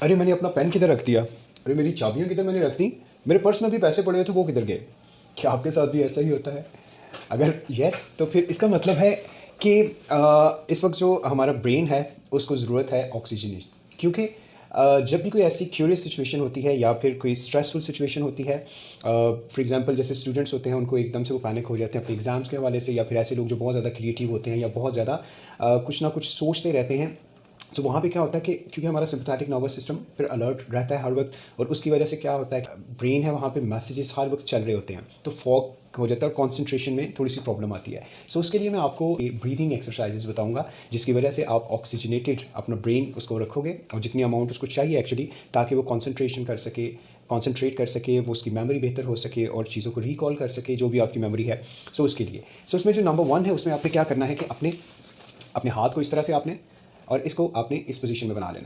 अरे मैंने अपना पेन किधर रख दिया, अरे मेरी चाबियाँ किधर मैंने रख दी, मेरे पर्स में भी पैसे पड़े हुए थे वो किधर गए। क्या आपके साथ भी ऐसा ही होता है? अगर यस तो फिर इसका मतलब है कि इस वक्त जो हमारा ब्रेन है उसको ज़रूरत है ऑक्सीजन, क्योंकि जब भी कोई ऐसी क्यूरियस सिचुएशन होती है या फिर कोई स्ट्रेसफुल सिचुएशन होती है, फॉर एग्जांपल जैसे स्टूडेंट्स होते हैं उनको एकदम से वो पैनिक हो जाते हैं अपने एग्ज़ाम्स के हवाले से, या फिर ऐसे लोग जो बहुत ज़्यादा क्रिएटिव होते हैं या बहुत ज़्यादा कुछ ना कुछ सोचते रहते हैं। तो वहाँ पे क्या होता है कि क्योंकि हमारा सिंपैथेटिक नर्वस सिस्टम फिर अलर्ट रहता है हर वक्त, और उसकी वजह से क्या होता है ब्रेन है वहाँ पे मैसेजेस हर वक्त चल रहे होते हैं, तो फॉग हो जाता है, कंसंट्रेशन में थोड़ी सी प्रॉब्लम आती है। सो उसके लिए मैं आपको ब्रीदिंग एक्सरसाइजेस बताऊंगा जिसकी वजह से आप ऑक्सीजनेटेड अपना ब्रेन उसको रखोगे और जितनी अमाउंट उसको चाहिए एक्चुअली, ताकि वो कंसंट्रेशन कर सके, कंसंट्रेट कर सके, वो उसकी मेमोरी बेहतर हो सके और चीज़ों को रिकॉल कर सके जो भी आपकी मेमोरी है। सो उसके लिए उसमें जो नंबर 1 है उसमें आपने क्या करना है कि अपने अपने हाथ को इस तरह से आपने, और इसको आपने इस पोजीशन में बना लेना।